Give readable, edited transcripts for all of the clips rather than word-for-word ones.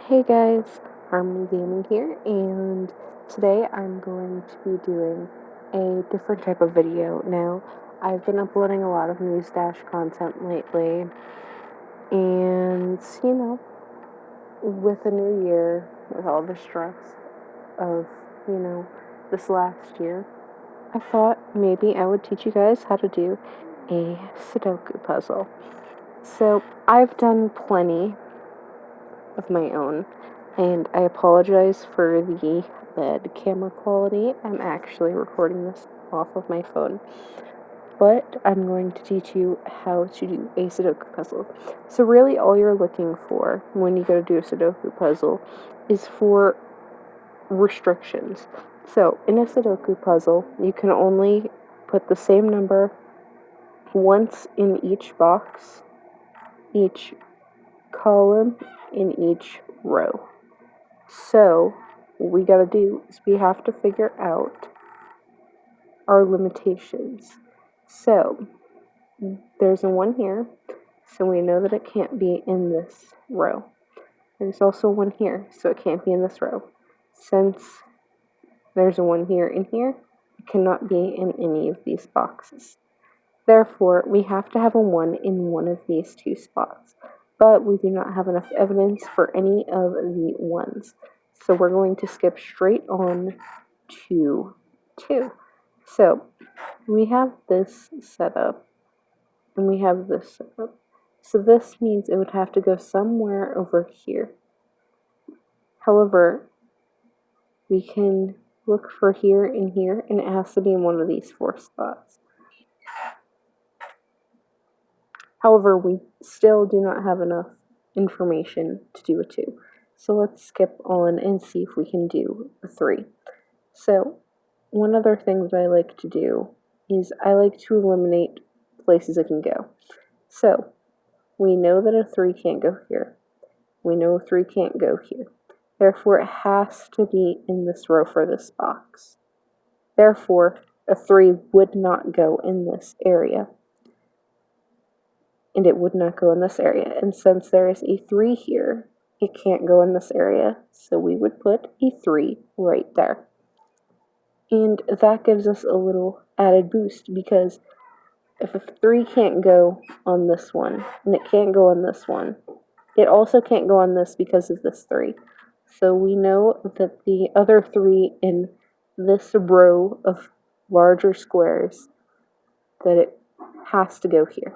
Hey guys, I'm Gaming here, and today I'm going to be doing a different type of video. Now, I've been uploading a lot of News Dash content lately, and with the new year, with all the stress of, this last year, I thought maybe I would teach you guys how to do a Sudoku puzzle. So, I've done plenty of my own, and I apologize for the bad camera quality. I'm actually recording this off of my phone, but I'm going to teach you how to do a Sudoku puzzle. So really all you're looking for when you go to do a Sudoku puzzle is for restrictions. So in a Sudoku puzzle, you can only put the same number once in each box, each column, in each row. So, what we gotta do is we have to figure out our limitations. So, there's a 1 here, so we know that it can't be in this row. There's also 1 here, so it can't be in this row. Since there's a 1 here and here, it cannot be in any of these boxes. Therefore, we have to have a 1 in one of these 2 spots, but we do not have enough evidence for any of the 1s. So we're going to skip straight on to 2. So we have this set up, and we have this set up. So this means it would have to go somewhere over here. However, we can look for here and here, and it has to be in one of these 4 spots. However, we still do not have enough information to do a 2. So let's skip on and see if we can do a 3. So one other thing that I like to do is I like to eliminate places it can go. So we know that a 3 can't go here. We know a 3 can't go here. Therefore, it has to be in this row for this box. Therefore, a 3 would not go in this area. And it would not go in this area. And since there is a 3 here, it can't go in this area, so we would put a 3 right there. And that gives us a little added boost, because if a 3 can't go on this one, and it can't go on this one, it also can't go on this because of this 3. So we know that the other 3 in this row of larger squares, that it has to go here.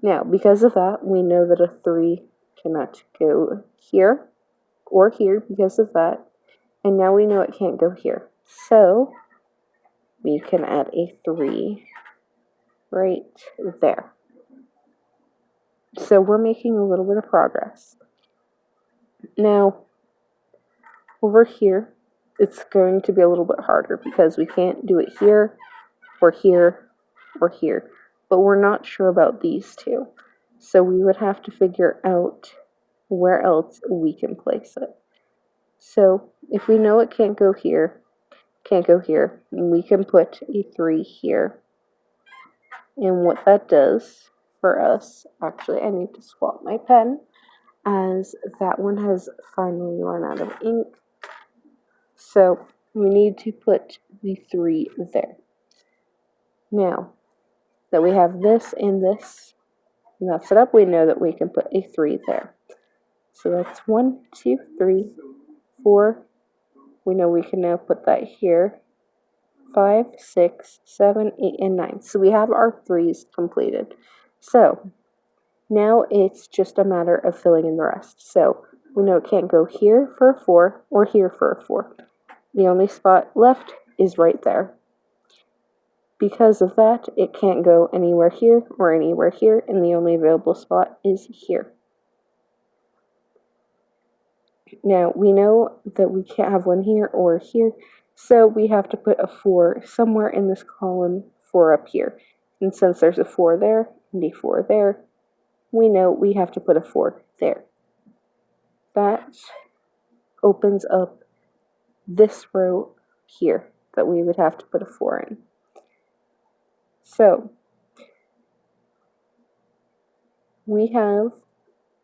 Now, because of that, we know that a 3 cannot go here or here because of that. And now we know it can't go here. So, we can add a 3 right there. So, we're making a little bit of progress. Now, over here, it's going to be a little bit harder because we can't do it here or here or here. But we're not sure about these 2. So we would have to figure out where else we can place it. So if we know it can't go here, we can put a 3 here. And what that does for us, actually I need to swap my pen, as that one has finally run out of ink. So we need to put the 3 there. Now that we have this and this, and that's set up, we know that we can put a 3 there. So that's 1, 2, 3, 4. We know we can now put that here. 5, 6, 7, 8, and 9. So we have our 3s completed. So now it's just a matter of filling in the rest. So we know it can't go here for a 4 or here for a 4. The only spot left is right there. Because of that, it can't go anywhere here or anywhere here, and the only available spot is here. Now, we know that we can't have 1 here or here, so we have to put a 4 somewhere in this column, 4 up here. And since there's a 4 there and a 4 there, we know we have to put a 4 there. That opens up this row here that we would have to put a 4 in. So, we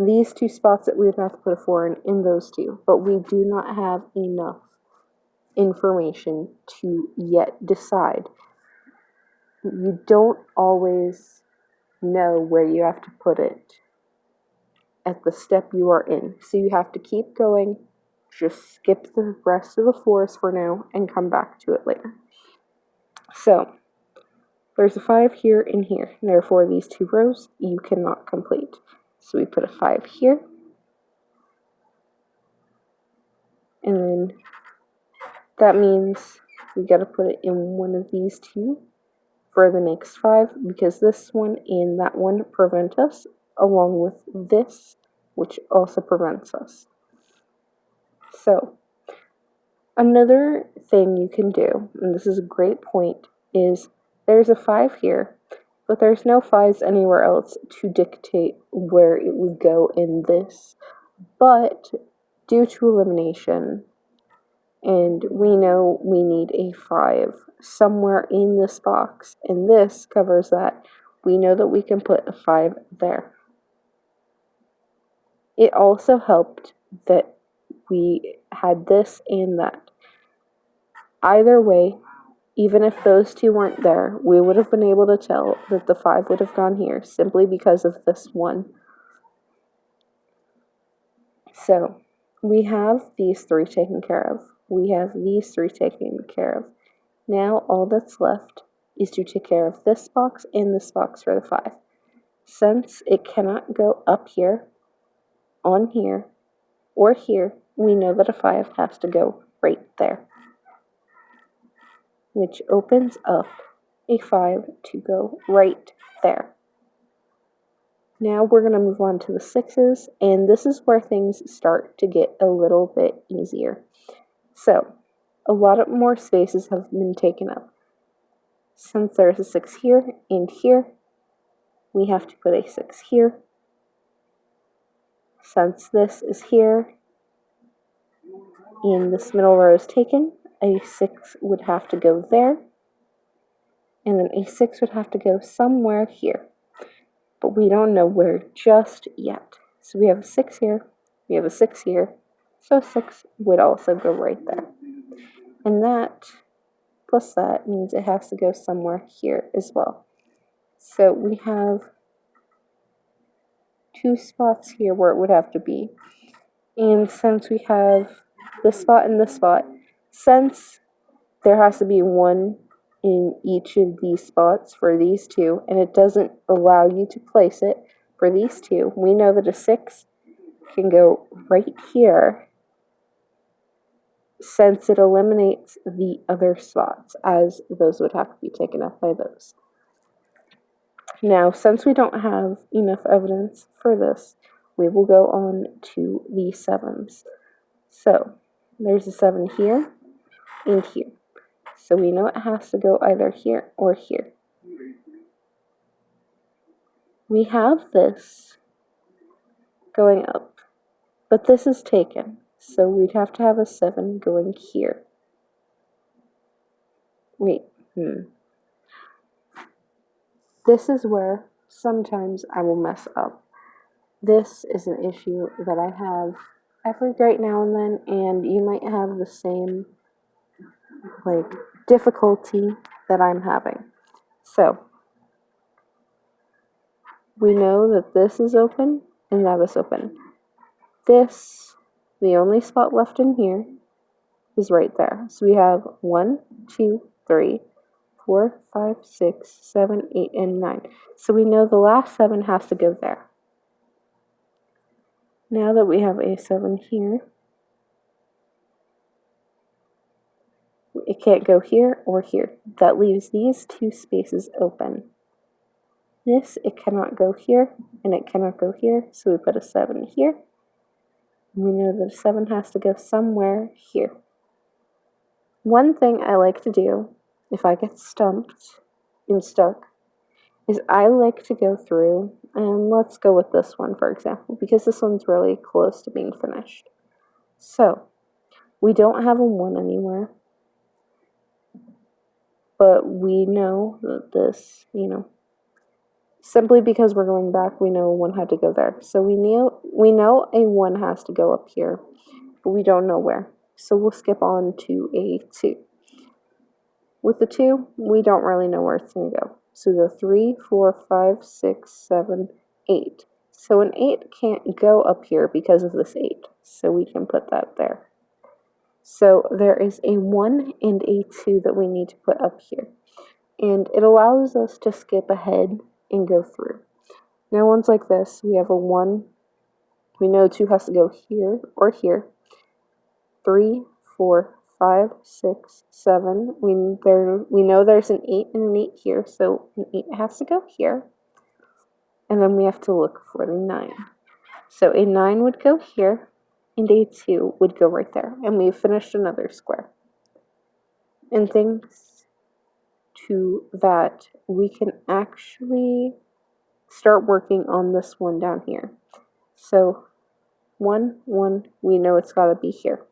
these two spots that we would have to put a 4 in those two, but we do not have enough information to yet decide. You don't always know where you have to put it at the step you are in, so you have to keep going. Just skip the rest of the 4s for now and come back to it later. So there's a 5 here and here, and therefore these 2 rows you cannot complete. So we put a 5 here, and then that means we gotta put it in one of these 2 for the next 5, because this one and that one prevent us, along with this, which also prevents us. So another thing you can do, and this is a great point, is there's a 5 here, but there's no 5s anywhere else to dictate where it would go in this. But due to elimination, and we know we need a 5 somewhere in this box, and this covers that, we know that we can put a 5 there. It also helped that we had this and that. Either way, even if those 2 weren't there, we would have been able to tell that the 5 would have gone here simply because of this one. So we have these 3 taken care of. We have these 3 taken care of. Now all that's left is to take care of this box and this box for the 5. Since it cannot go up here, on here, or here, we know that a 5 has to go right there, which opens up a 5 to go right there. Now we're going to move on to the 6s, and this is where things start to get a little bit easier. So a lot more spaces have been taken up. Since there's a 6 here and here, we have to put a 6 here. Since this is here and this middle row is taken, a 6 would have to go there, and then a 6 would have to go somewhere here, but we don't know where just yet. So we have a 6 here, we have a 6 here, so 6 would also go right there. And that plus that means it has to go somewhere here as well. So we have 2 spots here where it would have to be. And since we have this spot and this spot, since there has to be 1 in each of these spots for these 2, and it doesn't allow you to place it for these 2, we know that a 6 can go right here, since it eliminates the other spots, as those would have to be taken up by those. Now, since we don't have enough evidence for this, we will go on to the 7s. So there's a 7 here and here. So we know it has to go either here or here. We have this going up, but this is taken, so we'd have to have a 7 going here. Wait, This is where sometimes I will mess up. This is an issue that I have every right now and then, and you might have the same difficulty that I'm having. So we know that this is open and that is open. This, the only spot left in here, is right there. So we have 1, 2, 3, 4, 5, 6, 7, 8, and 9. So we know the last 7 has to go there. Now that we have a 7 here, it can't go here or here. That leaves these 2 spaces open. This, it cannot go here, and it cannot go here, so we put a 7 here. We know that a 7 has to go somewhere here. One thing I like to do, if I get stumped and stuck, is I like to go through, and let's go with this one for example, because this one's really close to being finished. So, we don't have a 1 anywhere, but we know that this, Simply because we're going back, we know a 1 had to go there. So we know a 1 has to go up here, but we don't know where. So we'll skip on to a 2. With the 2, we don't really know where it's going to go. So we go 3, 4, 5, 6, 7, 8. So an 8 can't go up here because of this 8. So we can put that there. So there is a 1 and a 2 that we need to put up here. And it allows us to skip ahead and go through. Now ones like this, we have a 1. We know 2 has to go here or here. 3, 4, 5, 6, 7. We know there's an 8 and an 8 here, so an 8 has to go here. And then we have to look for the 9. So a 9 would go here, and a 2 would go right there. And we've finished another square. And thanks to that, we can actually start working on this one down here. So 1, 1, we know it's got to be here.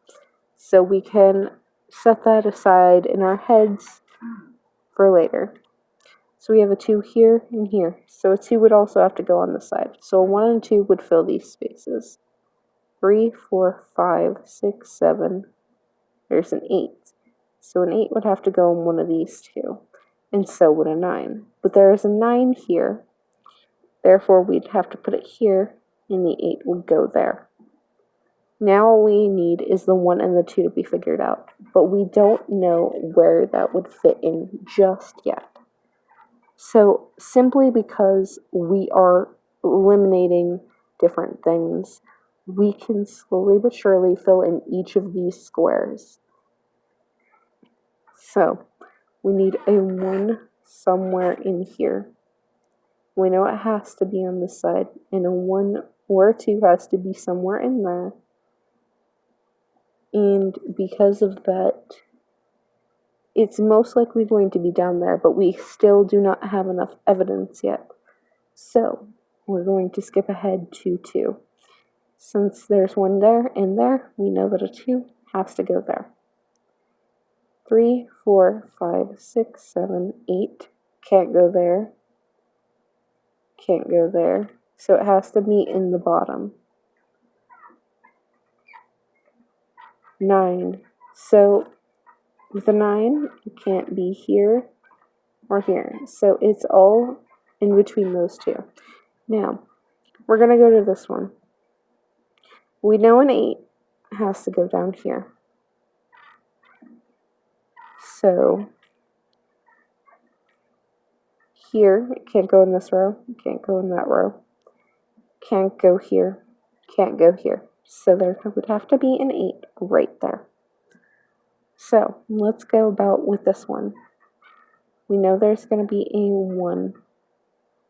So we can set that aside in our heads for later. So we have a 2 here and here. So a 2 would also have to go on the side. So a 1 and 2 would fill these spaces. 3, 4, 5, 6, 7. There's an 8. So an 8 would have to go in one of these two. And so would a 9. But there is a 9 here. Therefore, we'd have to put it here, and the 8 would go there. Now all we need is the 1 and the 2 to be figured out. But we don't know where that would fit in just yet. So simply because we are eliminating different things, we can slowly but surely fill in each of these squares. So we need a 1 somewhere in here. We know it has to be on this side, and a 1 or a 2 has to be somewhere in there. And because of that, it's most likely going to be down there, but we still do not have enough evidence yet. So we're going to skip ahead to 2. Since there's 1 there and there, we know that a 2 has to go there. 3, 4, 5, 6, 7, 8 can't go there. Can't go there. So it has to be in the bottom. 9. So with a 9, it can't be here or here. So it's all in between those two. Now, we're going to go to this one. We know an 8 has to go down here. So here, it can't go in this row, can't go in that row, can't go here, can't go here. So there would have to be an 8 right there. So let's go about with this one. We know there's going to be a 1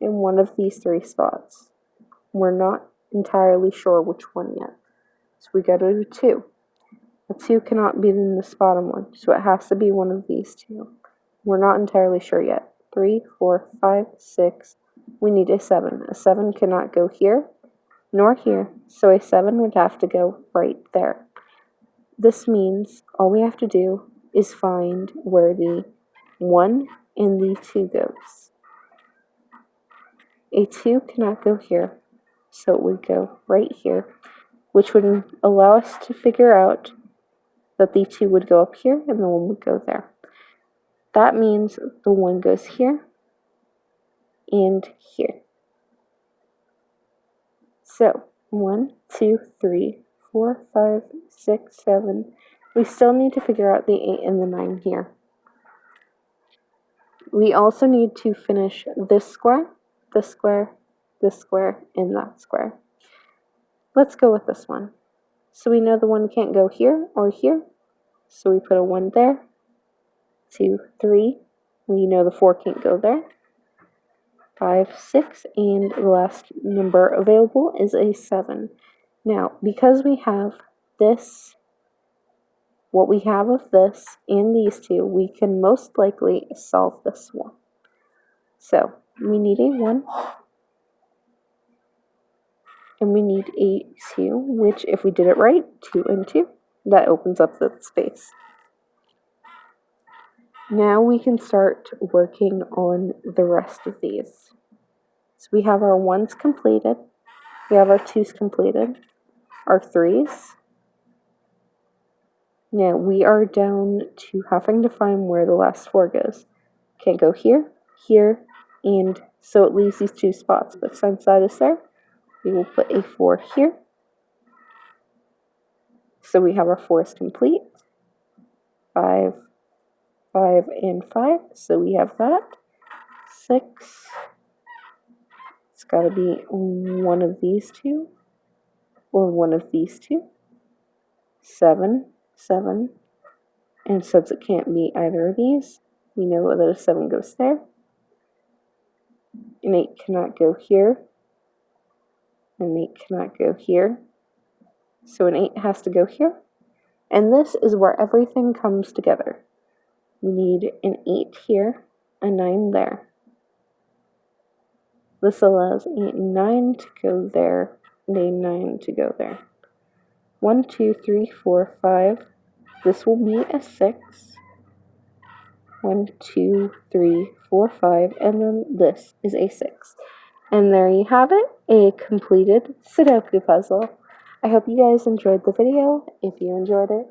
in one of these 3 spots. We're not entirely sure which one yet. So we go to a 2. A 2 cannot be in this bottom one, so it has to be one of these 2. We're not entirely sure yet. 3, 4, 5, 6. We need a 7. A 7 cannot go here nor here, so a 7 would have to go right there. This means all we have to do is find where the 1 and the 2 goes. A 2 cannot go here, so it would go right here, which would allow us to figure out that the 2 would go up here and the 1 would go there. That means the 1 goes here and here. So 1, 2, 3, 4, 5, 6, 7. We still need to figure out the 8 and the 9 here. We also need to finish this square, this square, this square, and that square. Let's go with this one. So we know the 1 can't go here or here, so we put a 1 there. 2, 3. We know the 4 can't go there. 5, 6, and the last number available is a 7. Now, because we have this, what we have of this and these 2, we can most likely solve this one. So, we need a 1, and we need a 2, which if we did it right, 2 and 2, that opens up the space. Now we can start working on the rest of these. So we have our 1s completed, we have our 2s completed, our 3s. Now we are down to having to find where the last 4 goes. Can't go here, here, and so it leaves these 2 spots. But since that is there, we will put a 4 here. So we have our 4s complete. 5, 5, and 5. So we have that. 6. It's got to be one of these 2 or one of these 2. 7, 7. And since it can't be either of these, we know that a 7 goes there. An 8 cannot go here. An 8 cannot go here. So an 8 has to go here. And this is where everything comes together. We need an 8 here, a 9 there. This allows a 9 to go there, and a 9 to go there. 1, 2, 3, 4, 5. This will be a 6. 1, 2, 3, 4, 5, and then this is a 6. And there you have it, a completed Sudoku puzzle. I hope you guys enjoyed the video. If you enjoyed it,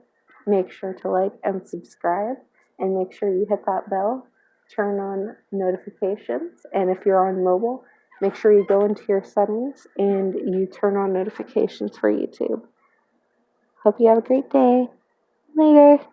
make sure to like and subscribe, and make sure you hit that bell, turn on notifications, and if you're on mobile, make sure you go into your settings and you turn on notifications for YouTube. Hope you have a great day. Later.